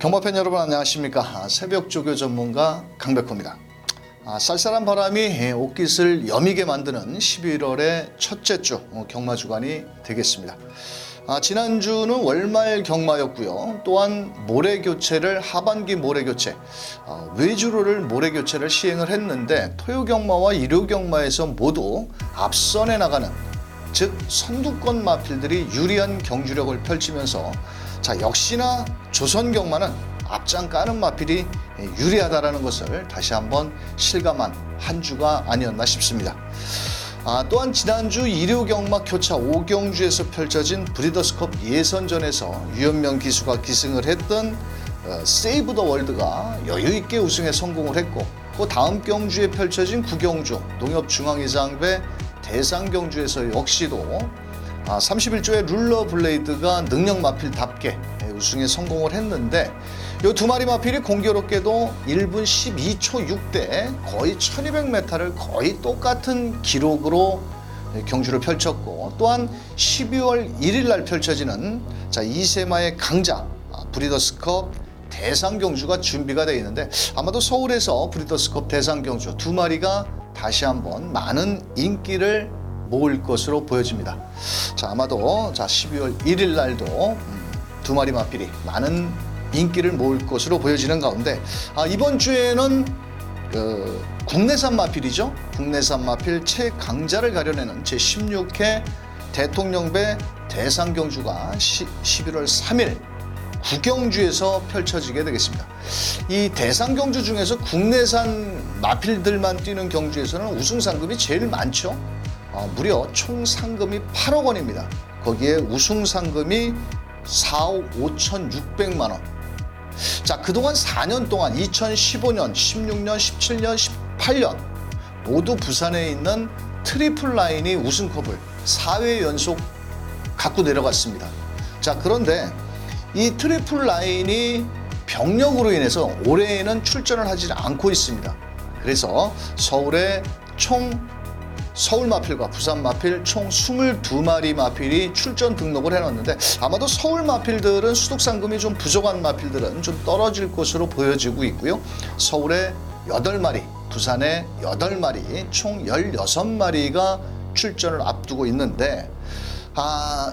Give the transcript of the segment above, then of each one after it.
경마팬 여러분 안녕하십니까. 새벽 조교 전문가 강백호입니다. 쌀쌀한 바람이 옷깃을 여미게 만드는 11월의 첫째 주 경마 주간이 되겠습니다. 지난주는 월말 경마였고요. 또한 모래교체를 하반기 모래교체 외주로를 모래교체를 시행을 했는데 토요경마와 일요경마에서 모두 앞선에 나가는 즉 선두권 마필들이 유리한 경주력을 펼치면서 역시나 조선경마는 앞장 까는 마필이 유리하다라는 것을 다시 한번 실감한 한 주가 아니었나 싶습니다. 또한 지난주 일요경마 교차 5경주에서 펼쳐진 브리더스컵 예선전에서 유현명 기수가 기승을 했던 세이브 더 월드가 여유있게 우승에 성공을 했고, 그 다음 경주에 펼쳐진 9경주 농협중앙회장배 대상경주에서 역시도 31조의 룰러 블레이드가 능력 마필답게 우승에 성공을 했는데, 이 두 마리 마필이 공교롭게도 1분 12초 6대 거의 1200m를 거의 똑같은 기록으로 경주를 펼쳤고, 또한 12월 1일 날 펼쳐지는 이세마의 강자 브리더스컵 대상경주가 준비가 되어 있는데, 아마도 서울에서 브리더스컵 대상경주 두 마리가 다시 한번 많은 인기를 모을 것으로 보여집니다. 아마도 12월 1일 날도 두 마리 마필이 많은 인기를 모을 것으로 보여지는 가운데, 이번 주에는 국내산 마필이죠. 국내산 마필 최강자를 가려내는 제16회 대통령배 대상경주가 11월 3일 구경주에서 펼쳐지게 되겠습니다. 이 대상경주 중에서 국내산 마필들만 뛰는 경주에서는 우승 상금이 제일 많죠. 무려 총 상금이 8억 원입니다. 거기에 우승 상금이 4억 5,600만 원. 그동안 4년 동안 2015년, 16년, 17년, 18년 모두 부산에 있는 트리플 라인이 우승컵을 4회 연속 갖고 내려갔습니다. 그런데 이 트리플 라인이 병력으로 인해서 올해에는 출전을 하지 않고 있습니다. 그래서 서울에 서울 마필과 부산 마필 총 22마리 마필이 출전 등록을 해놨는데, 아마도 서울 마필들은 수독 상금이 좀 부족한 마필들은 좀 떨어질 것으로 보여지고 있고요. 서울에 8마리, 부산에 8마리, 총 16마리가 출전을 앞두고 있는데,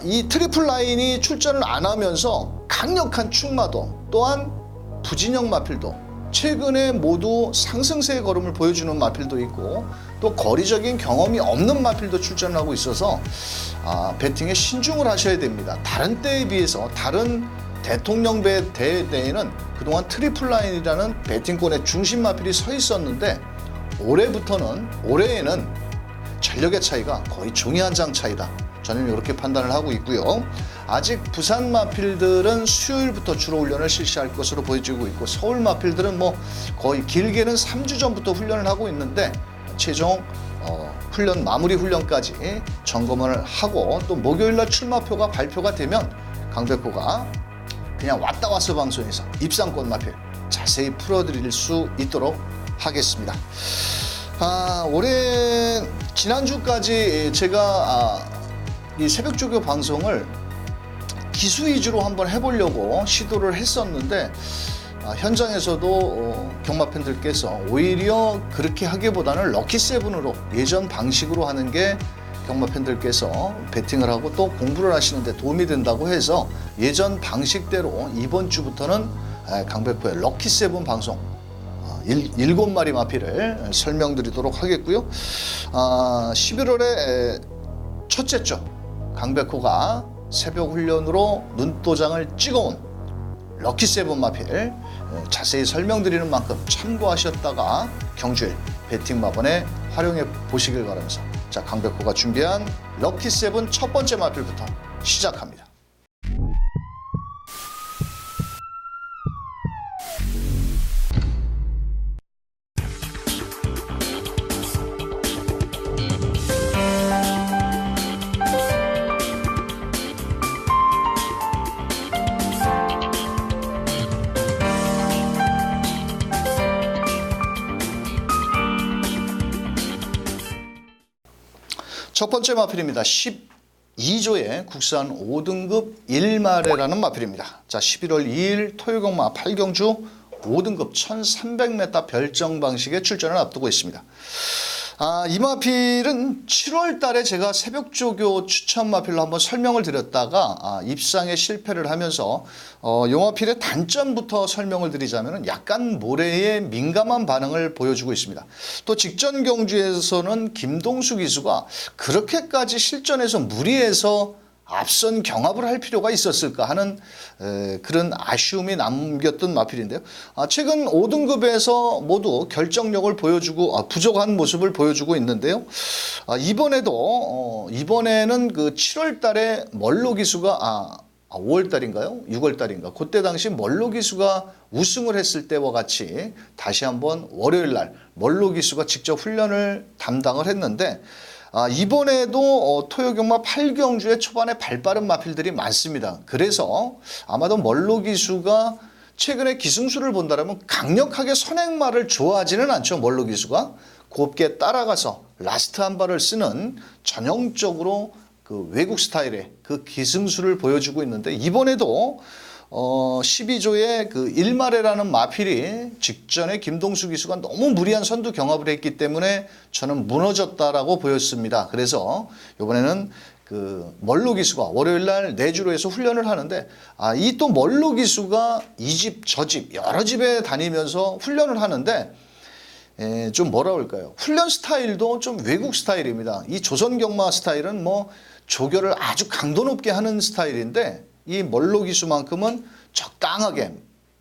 이 트리플 라인이 출전을 안 하면서 강력한 충마도 또한 부진영 마필도 최근에 모두 상승세의 걸음을 보여주는 마필도 있고, 또 거리적인 경험이 없는 마필도 출전을 하고 있어서 배팅에 신중을 하셔야 됩니다. 다른 때에 비해서 다른 대통령배 대회 때에는 그동안 트리플 라인이라는 배팅권의 중심 마필이 서 있었는데, 올해에는 전력의 차이가 거의 종이 한 장 차이다. 저는 이렇게 판단을 하고 있고요. 아직 부산 마필들은 수요일부터 주로 훈련을 실시할 것으로 보여지고 있고, 서울 마필들은 거의 길게는 3주 전부터 훈련을 하고 있는데, 최종 훈련 마무리 훈련까지 점검을 하고, 또 목요일날 출마표가 발표가 되면 강백호가 그냥 왔다 왔어 방송에서 입상권 마필 자세히 풀어드릴 수 있도록 하겠습니다. 올해 지난주까지 제가 이 새벽조교 방송을 기수 위주로 한번 해보려고 시도를 했었는데, 현장에서도 경마팬들께서 오히려 그렇게 하기보다는 럭키세븐으로 예전 방식으로 하는 게 경마팬들께서 베팅을 하고 또 공부를 하시는 데 도움이 된다고 해서 예전 방식대로 이번 주부터는 강백호의 럭키세븐 방송 7마리 마필을 설명드리도록 하겠고요. 11월의 첫째 주 강백호가 새벽 훈련으로 눈도장을 찍어온 럭키세븐 마필 자세히 설명드리는 만큼 참고하셨다가 경주일 배팅 마번에 활용해 보시길 바라면서, 강백호가 준비한 럭키세븐 첫 번째 마필부터 시작합니다. 첫 번째 마필입니다. 2조의 국산 5등급 1마레라는 마필입니다. 자, 11월 2일 토요경마 8경주 5등급 1300m 별정 방식의 출전을 앞두고 있습니다. 이 마필은 7월 달에 제가 새벽조교 추천 마필로 한번 설명을 드렸다가 입상에 실패를 하면서 요 마필의 단점부터 설명을 드리자면 약간 모래에 민감한 반응을 보여주고 있습니다. 또 직전 경주에서는 김동수 기수가 그렇게까지 실전에서 무리해서 앞선 경합을 할 필요가 있었을까 하는 그런 아쉬움이 남겼던 마필인데요. 최근 5등급에서 모두 결정력을 보여주고 부족한 모습을 보여주고 있는데요. 이번에는 그 7월 달에 멀로 기수가 5월 달인가요? 6월 달인가? 그때 당시 멀로 기수가 우승을 했을 때와 같이 다시 한번 월요일 날 멀로 기수가 직접 훈련을 담당을 했는데 이번에도 토요경마 8경주에 초반에 발빠른 마필들이 많습니다. 그래서 아마도 멀로 기수가 최근에 기승수를 본다면 강력하게 선행마를 좋아하지는 않죠. 멀로 기수가 곱게 따라가서 라스트 한 발을 쓰는 전형적으로 그 외국 스타일의 그 기승수를 보여주고 있는데 이번에도 12조의 그 1마레라는 마필이 직전에 김동수 기수가 너무 무리한 선두 경합을 했기 때문에 저는 무너졌다라고 보였습니다. 그래서 이번에는 그 멀로 기수가 월요일 날 내주로 해서 훈련을 하는데 이 또 멀로 기수가 이 집 저 집 여러 집에 다니면서 훈련을 하는데 좀 뭐라 그럴까요? 훈련 스타일도 좀 외국 스타일입니다. 이 조선 경마 스타일은 뭐 조교를 아주 강도 높게 하는 스타일인데 이 멀로 기수만큼은 적당하게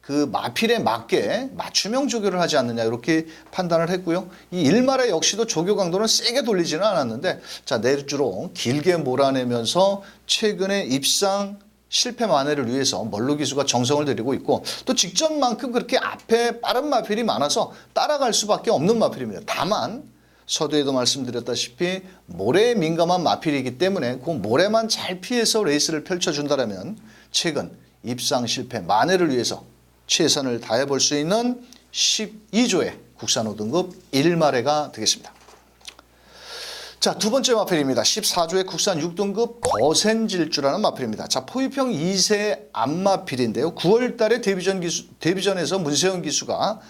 그 마필에 맞게 맞춤형 조교를 하지 않느냐 이렇게 판단을 했고요. 이 일마레 역시도 조교 강도는 세게 돌리지는 않았는데 자 내주로 길게 몰아내면서 최근에 입상 실패 만회를 위해서 멀로 기수가 정성을 들이고 있고 또 직전만큼 그렇게 앞에 빠른 마필이 많아서 따라갈 수밖에 없는 마필입니다. 다만 서두에도 말씀드렸다시피 모래에 민감한 마필이기 때문에 그 모래만 잘 피해서 레이스를 펼쳐준다면 최근 입상 실패 만회를 위해서 최선을 다해볼 수 있는 12조의 국산 5등급 1마레가 되겠습니다. 자, 두 번째 마필입니다. 14조의 국산 6등급 거센질주라는 마필입니다. 자, 포위평 2세 암마필인데요. 9월 달에 데뷔전에서 문세영 기수가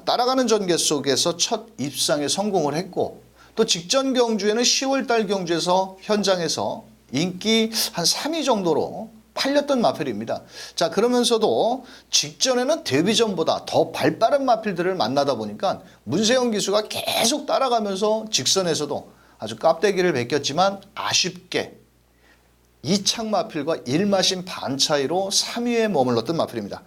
따라가는 전개 속에서 첫 입상에 성공을 했고 또 직전 경주에는 10월 달 경주에서 현장에서 인기 한 3위 정도로 팔렸던 마필입니다. 자, 그러면서도 직전에는 데뷔전보다 더 발빠른 마필들을 만나다 보니까 문세영 기수가 계속 따라가면서 직선에서도 아주 깝대기를 베꼈지만 아쉽게 이창 마필과 1마신 반 차이로 3위에 머물렀던 마필입니다.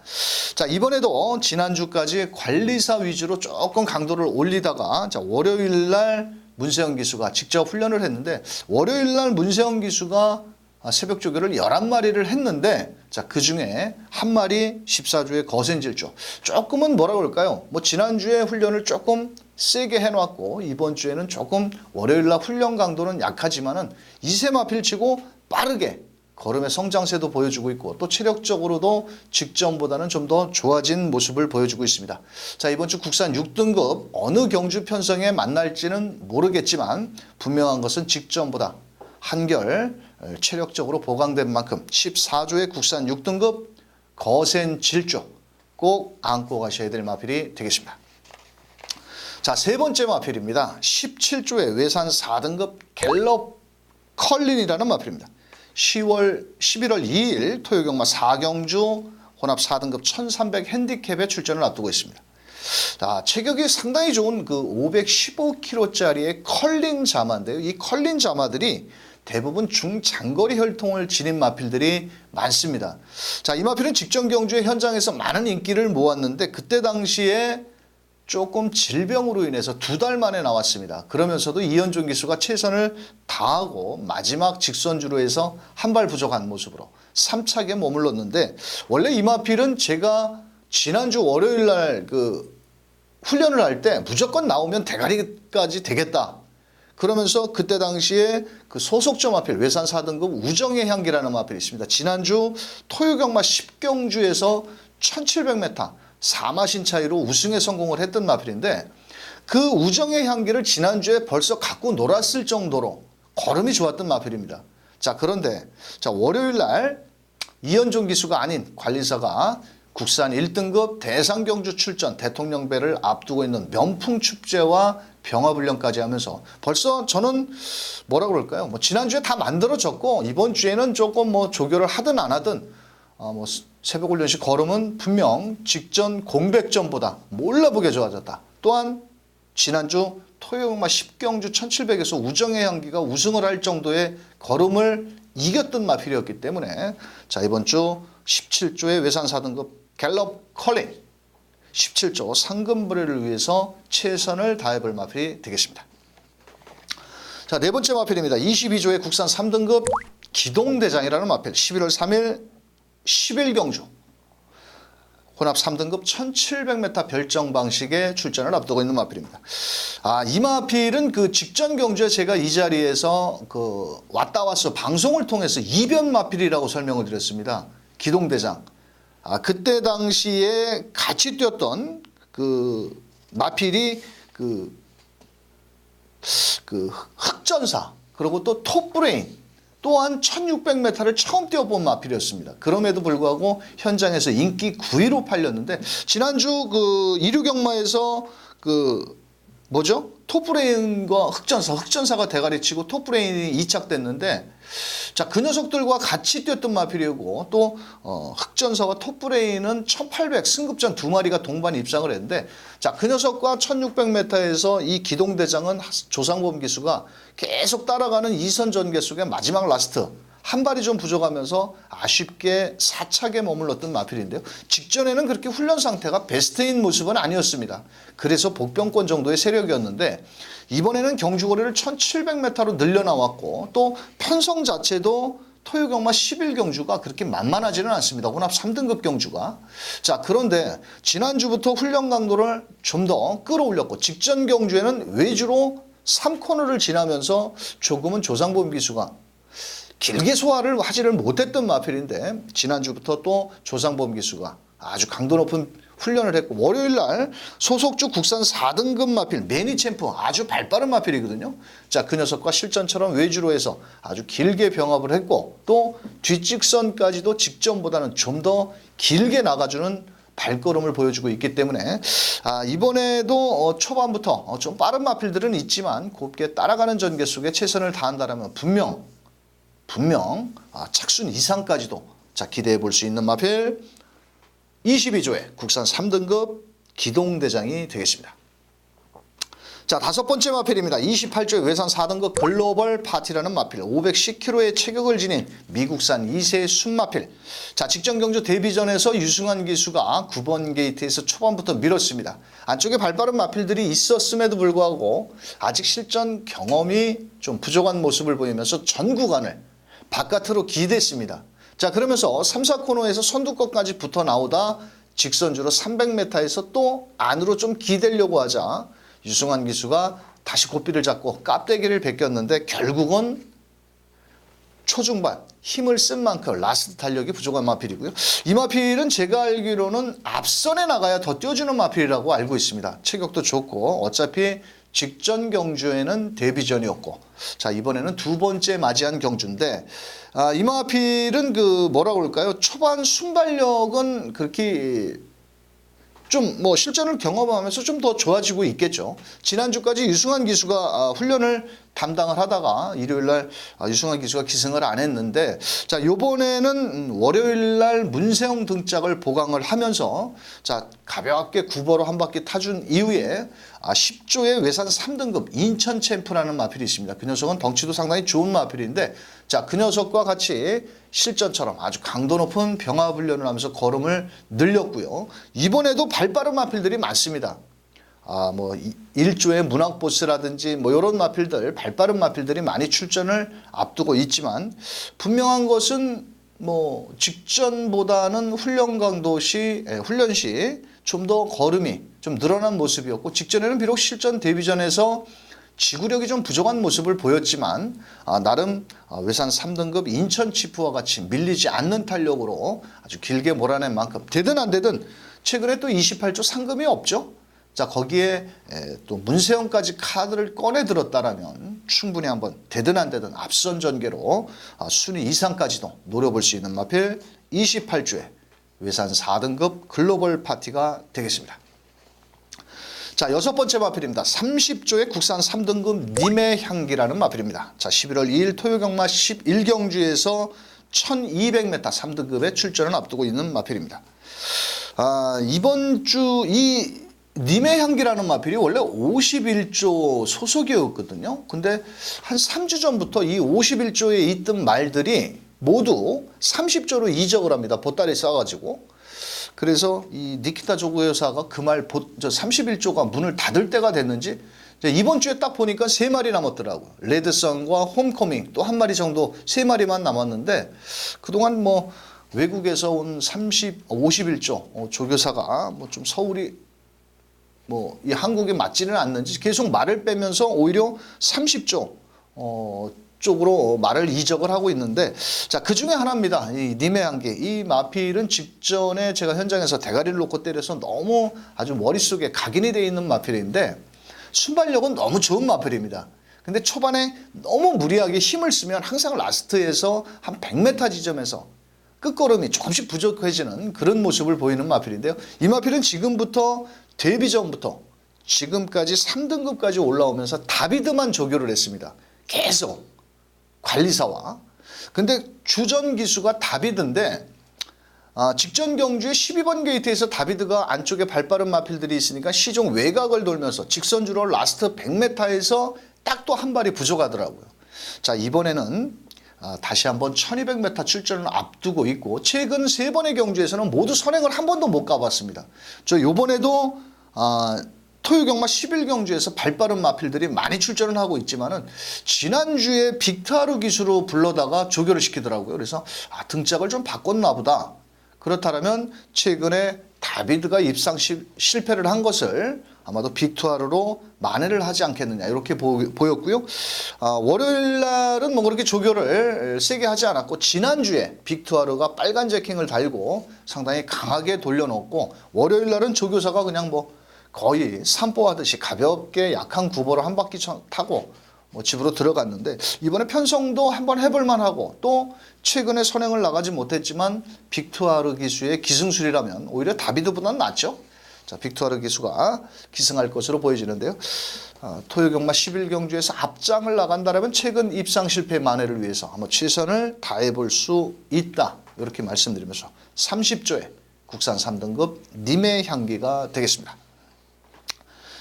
자, 이번에도 지난주까지 관리사 위주로 조금 강도를 올리다가 자, 월요일 날 문세영 기수가 직접 훈련을 했는데 월요일 날 문세영 기수가 새벽 조교를 11마리를 했는데 자, 그중에 한 마리 14조의 거센질주. 조금은 뭐라 그럴까요? 뭐 지난주에 훈련을 조금 세게 해놨고 이번 주에는 조금 월요일 날 훈련 강도는 약하지만은 이세 마필치고 빠르게 걸음의 성장세도 보여주고 있고 또 체력적으로도 직전보다는 좀 더 좋아진 모습을 보여주고 있습니다. 자, 이번 주 국산 6등급 어느 경주 편성에 만날지는 모르겠지만 분명한 것은 직전보다 한결 체력적으로 보강된 만큼 14조의 국산 6등급 거센질주 꼭 안고 가셔야 될 마필이 되겠습니다. 자, 세 번째 마필입니다. 17조의 외산 4등급 갤럽 컬린이라는 마필입니다. 11월 2일 토요경마 4경주 혼합 4등급 1300 핸디캡에 출전을 앞두고 있습니다. 자, 체격이 상당히 좋은 그 515kg짜리의 컬린 자마인데요. 이 컬린 자마들이 대부분 중장거리 혈통을 지닌 마필들이 많습니다. 자, 이 마필은 직전 경주의 현장에서 많은 인기를 모았는데 그때 당시에 조금 질병으로 인해서 2달 만에 나왔습니다. 그러면서도 이현종 기수가 최선을 다하고 마지막 직선주로 해서 한 발 부족한 모습으로 3착에 머물렀는데 원래 이 마필은 제가 지난주 월요일 날 그 훈련을 할 때 무조건 나오면 대가리까지 되겠다. 그러면서 그때 당시에 그 소속점 마필 외산 4등급 우정의 향기라는 마필이 있습니다. 지난주 토요경마 10경주에서 1700m 4마신 차이로 우승에 성공을 했던 마필인데 그 우정의 향기를 지난주에 벌써 갖고 놀았을 정도로 걸음이 좋았던 마필입니다. 자, 그런데 자, 월요일 날 이현종 기수가 아닌 관리사가 국산 1등급 대상경주 출전 대통령배를 앞두고 있는 명풍축제와 병화훈련까지 하면서 벌써 저는 뭐라 그럴까요? 뭐 지난주에 다 만들어졌고 이번 주에는 조금 뭐 조교를 하든 안 하든 뭐 새벽훈련식 걸음은 분명 직전 공백전보다 몰라보게 좋아졌다. 또한 지난주 토요일마 10경주 1700에서 우정의 향기가 우승을 할 정도의 걸음을 이겼던 마필이었기 때문에 자, 이번 주 17조의 외산 4등급 갤럽 컬린 17조 상금부례를 위해서 최선을 다해볼 마필이 되겠습니다. 자, 네 번째 마필입니다. 22조의 국산 3등급 기동대장이라는 마필 11월 3일 11경주 혼합 3등급 1700m 별정 방식의 출전을 앞두고 있는 마필입니다. 이 마필은 그 직전 경주에 제가 이 자리에서 그 왔다 방송을 통해서 이변 마필이라고 설명을 드렸습니다. 기동대장. 그때 당시에 같이 뛰었던 그 마필이 그 흑전사 그리고 또 톱브레인 또한 1600m를 처음 뛰어본 마필이었습니다. 그럼에도 불구하고 현장에서 인기 9위로 팔렸는데 지난주 그 이류경마에서 그 뭐죠? 톱브레인과 흑전사가 대가리 치고 톱브레인이 2착됐는데 자, 그 녀석들과 같이 뛰었던 마필이고 또 흑전사와 톱브레인은 1800 승급전 두 마리가 동반 입상을 했는데 자, 그 녀석과 1600m에서 이 기동대장은 조상범 기수가 계속 따라가는 2선 전개 속에 마지막 라스트 한 발이 좀 부족하면서 아쉽게 4착에 머물렀던 마필인데요. 직전에는 그렇게 훈련 상태가 베스트인 모습은 아니었습니다. 그래서 복병권 정도의 세력이었는데 이번에는 경주거리를 1700m로 늘려나왔고 또 편성 자체도 토요경마 11경주가 그렇게 만만하지는 않습니다. 혼합 3등급 경주가. 자, 그런데 지난주부터 훈련 강도를 좀 더 끌어올렸고 직전 경주에는 외주로 3코너를 지나면서 조금은 조상범 기수가 길게 소화를 하지를 못했던 마필인데 지난주부터 또 조상범 기수가 아주 강도 높은 훈련을 했고 월요일 날 소속주 국산 4등급 마필 매니 챔프 아주 발빠른 마필이거든요. 자, 그 녀석과 실전처럼 외주로 해서 아주 길게 병합을 했고 또 뒷직선까지도 직전보다는 좀 더 길게 나가주는 발걸음을 보여주고 있기 때문에 이번에도 초반부터 좀 빠른 마필들은 있지만 곱게 따라가는 전개 속에 최선을 다한다면 분명 착순 이상까지도 자, 기대해 볼 수 있는 마필 22조의 국산 3등급 기동대장이 되겠습니다. 자, 다섯 번째 마필입니다. 28조의 외산 4등급 글로벌 파티라는 마필 510kg의 체격을 지닌 미국산 2세 순마필. 자, 직전 경주 데뷔전에서 유승환 기수가 9번 게이트에서 초반부터 밀었습니다. 안쪽에 발빠른 마필들이 있었음에도 불구하고 아직 실전 경험이 좀 부족한 모습을 보이면서 전 구간을 바깥으로 기댔습니다. 자, 그러면서 3, 4코너에서 선두권까지 붙어 나오다 직선주로 300m에서 또 안으로 좀 기대려고 하자 유승환 기수가 다시 고삐를 잡고 깝대기를 베꼈는데 결국은 초중반 힘을 쓴 만큼 라스트 탄력이 부족한 마필이고요. 이 마필은 제가 알기로는 앞선에 나가야 더 뛰어주는 마필이라고 알고 있습니다. 체격도 좋고 어차피 직전 경주에는 데뷔전이었고 자, 이번에는 두 번째 맞이한 경주인데 이 마필은 그 뭐라고 그럴까요? 초반 순발력은 그렇게 좀 뭐 실전을 경험하면서 좀 더 좋아지고 있겠죠. 지난주까지 유승환 기수가 훈련을 담당을 하다가 일요일날 유승환 기수가 기승을 안 했는데 자, 요번에는 월요일날 문세영 등짝을 보강을 하면서 자, 가볍게 구버로 한 바퀴 타준 이후에 10조의 외산 3등급 인천 챔프라는 마필이 있습니다. 그 녀석은 덩치도 상당히 좋은 마필인데 자, 그 녀석과 같이 실전처럼 아주 강도 높은 병합 훈련을 하면서 걸음을 늘렸고요. 이번에도 발빠른 마필들이 많습니다. 뭐 1조의 문학보스라든지 뭐 이런 마필들 발빠른 마필들이 많이 출전을 앞두고 있지만 분명한 것은 뭐 직전보다는 훈련 시 좀 더 걸음이 좀 늘어난 모습이었고 직전에는 비록 실전 데뷔전에서 지구력이 좀 부족한 모습을 보였지만 나름 외산 3등급 인천 치프와 같이 밀리지 않는 탄력으로 아주 길게 몰아낸 만큼 되든 안 되든 최근에 또 28조 상금이 없죠. 자, 거기에 또 문세영까지 카드를 꺼내 들었다라면 충분히 한번 되든 안 되든 앞선 전개로 순위 이상까지도 노려볼 수 있는 마필 28주에 외산 4등급 글로벌 파티가 되겠습니다. 자, 여섯 번째 마필입니다. 30조의 국산 3등급 님의 향기라는 마필입니다. 자, 11월 2일 토요경마 11경주에서 1200m 3등급의 출전을 앞두고 있는 마필입니다. 이번 주 이 님의 향기라는 마필이 원래 51조 소속이었거든요. 근데 한 3주 전부터 이 51조에 있던 말들이 모두 30조로 이적을 합니다. 보따리 싸가지고. 그래서 이 니키타 조고 여사가 그 말 31조가 문을 닫을 때가 됐는지 이번 주에 딱 보니까 3마리 남았더라고요. 레드선과 홈커밍 또 한 마리 정도 3마리만 남았는데 그동안 뭐 외국에서 온 51조 조교사가 뭐 좀 서울이 뭐 이 한국에 맞지는 않는지 계속 말을 빼면서 오히려 30조 쪽으로 말을 이적을 하고 있는데 자, 그 중에 하나입니다. 이 님의 향기. 이 마필은 직전에 제가 현장에서 대가리를 놓고 때려서 너무 아주 머릿속에 각인이 되어 있는 마필인데 순발력은 너무 좋은 마필입니다. 근데 초반에 너무 무리하게 힘을 쓰면 항상 라스트에서 한 100m 지점에서 끝걸음이 조금씩 부족해지는 그런 모습을 보이는 마필인데요. 이 마필은 지금부터 데뷔 전부터 지금까지 3등급까지 올라오면서 다비드만 조교를 했습니다. 계속 관리사와. 근데 주전 기수가 다비드인데 직전 경주에 12번 게이트에서 다비드가 안쪽에 발빠른 마필들이 있으니까 시종 외곽을 돌면서 직선주로 라스트 100m에서 딱 또 한 발이 부족하더라고요. 자, 이번에는 다시 한번 1200m 출전을 앞두고 있고 최근 3번의 경주에서는 모두 선행을 한 번도 못 가봤습니다. 저 요번에도 토요경마 11경주에서 발빠른 마필들이 많이 출전을 하고 있지만은 지난주에 빅타르 기수로 불러다가 조교를 시키더라고요. 그래서 등짝을 좀 바꿨나 보다. 그렇다면 최근에 다비드가 입상 실패를 한 것을 아마도 빅투아르로 만회를 하지 않겠느냐 이렇게 보였고요. 월요일 날은 뭐 그렇게 조교를 세게 하지 않았고 지난주에 빅투아르가 빨간 제킹을 달고 상당히 강하게 돌려놓고 월요일 날은 조교사가 그냥 뭐 거의 산보하듯이 가볍게 약한 구보를 한 바퀴 타고 뭐 집으로 들어갔는데 이번에 편성도 한번 해볼 만하고 또 최근에 선행을 나가지 못했지만 빅투아르 기수의 기승술이라면 오히려 다비드보다는 낫죠. 자, 빅투아르 기수가 기승할 것으로 보여지는데요. 토요경마 11경주에서 앞장을 나간다면 최근 입상 실패 만회를 위해서 아마 최선을 다해볼 수 있다. 이렇게 말씀드리면서 30조의 국산 3등급 님의 향기가 되겠습니다.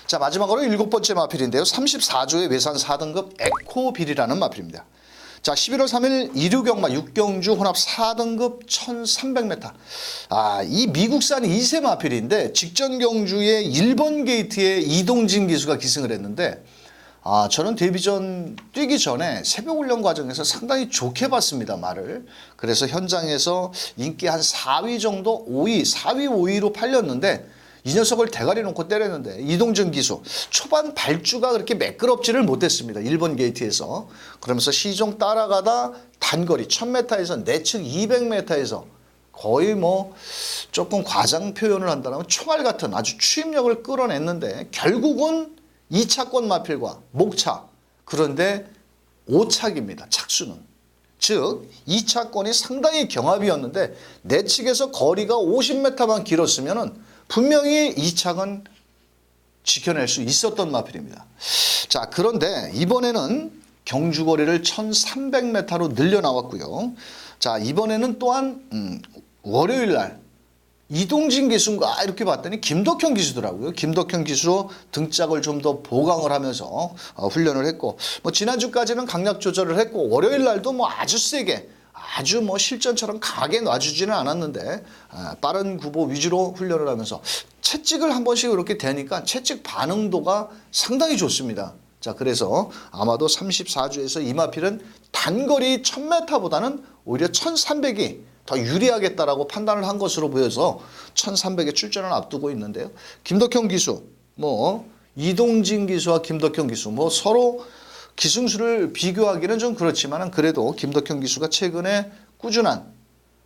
자, 마지막으로 7번째 마필인데요. 34조의 외산 4등급 에코빌이라는 마필입니다. 자, 11월 3일 이류경마 6경주 혼합 4등급 1300m. 이 미국산 2세 마필인데 직전 경주에 1번 게이트에 이동진 기수가 기승을 했는데 저는 데뷔전 뛰기 전에 새벽 훈련 과정에서 상당히 좋게 봤습니다, 말을. 그래서 현장에서 인기 한 4위 정도, 5위, 4위, 5위로 팔렸는데 이 녀석을 대가리 놓고 때렸는데 이동준 기수 초반 발주가 그렇게 매끄럽지를 못했습니다. 1번 게이트에서. 그러면서 시종 따라가다 단거리 1000m에서 내측 200m에서 거의 뭐 조금 과장 표현을 한다면 총알 같은 아주 추임력을 끌어냈는데 결국은 2차권 마필과 목차 그런데 5착입니다. 착수는. 즉 2차권이 상당히 경합이었는데 내측에서 거리가 50m만 길었으면은 분명히 2착은 지켜낼 수 있었던 마필입니다. 자, 그런데 이번에는 경주거리를 1300m로 늘려나왔고요. 자, 이번에는 또한 월요일 날 이동진 기수인가 이렇게 봤더니 김덕현 기수더라고요. 김덕현 기수로 등짝을 좀 더 보강을 하면서 훈련을 했고 뭐 지난주까지는 강약 조절을 했고 월요일 날도 뭐 아주 세게 아주 뭐 실전처럼 강하게 놔주지는 않았는데 빠른 구보 위주로 훈련을 하면서 채찍을 한 번씩 이렇게 대니까 채찍 반응도가 상당히 좋습니다. 자, 그래서 아마도 34주에서 이 마필은 단거리 1000m보다는 오히려 1300이 더 유리하겠다라고 판단을 한 것으로 보여서 1300에 출전을 앞두고 있는데요. 김덕현 기수, 뭐 이동진 기수와 김덕현 기수 뭐 서로 기승수를 비교하기는 좀 그렇지만 그래도 김덕현 기수가 최근에 꾸준한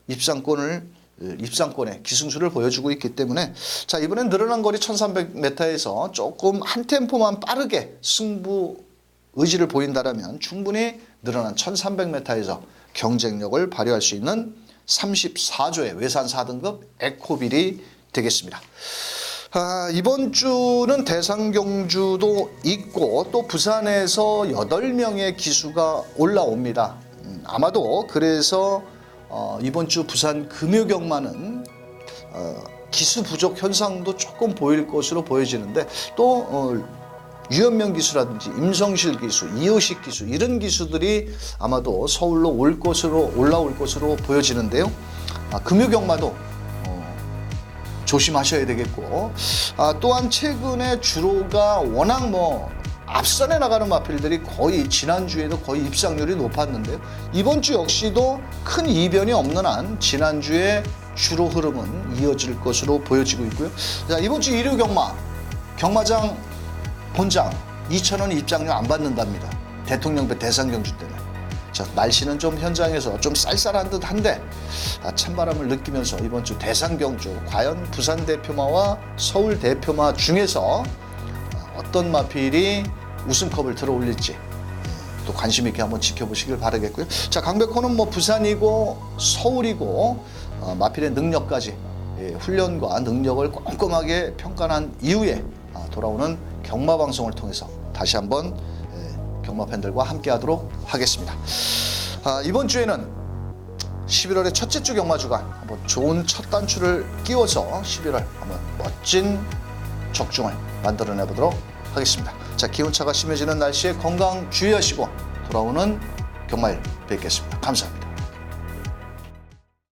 입상권을 입상권의 기승수를 보여주고 있기 때문에 자, 이번엔 늘어난 거리 1300m에서 조금 한 템포만 빠르게 승부 의지를 보인다라면 충분히 늘어난 1300m에서 경쟁력을 발휘할 수 있는 34조의 외산 4등급 에코빌이 되겠습니다. 이번 주는 대상 경주도 있고 또 부산에서 8명의 기수가 올라옵니다. 아마도 그래서 이번 주 부산 금요경마는 기수 부족 현상도 조금 보일 것으로 보여지는데 또 유현명 기수라든지 임성실 기수, 이호식 기수 이런 기수들이 아마도 서울로 올라올 것으로 보여지는데요. 금요경마도 조심하셔야 되겠고 또한 최근에 주로가 워낙 앞선에 나가는 마필들이 거의 지난주에도 거의 입상률이 높았는데요. 이번 주 역시도 큰 이변이 없는 한 지난주의 주로 흐름은 이어질 것으로 보여지고 있고요. 자, 이번 주 일요 경마장 본장 2,000원 입장료 안 받는답니다. 대통령배 대상 경주 때문에. 자, 날씨는 좀 현장에서 좀 쌀쌀한 듯 한데 찬바람을 느끼면서 이번 주 대상 경주 과연 부산 대표마와 서울 대표마 중에서 어떤 마필이 우승컵을 들어올릴지 또 관심 있게 한번 지켜보시길 바라겠고요. 자, 강백호는 부산이고 서울이고 마필의 능력까지 훈련과 능력을 꼼꼼하게 평가한 이후에 돌아오는 경마 방송을 통해서 다시 한번 경마 팬들과 함께하도록 하겠습니다. 이번 주에는 11월의 첫째 주 경마 주간 한번 좋은 첫 단추를 끼워서 11월 한번 멋진 적중을 만들어내 보도록 하겠습니다. 자, 기온차가 심해지는 날씨에 건강 주의하시고 돌아오는 경마일 뵙겠습니다. 감사합니다.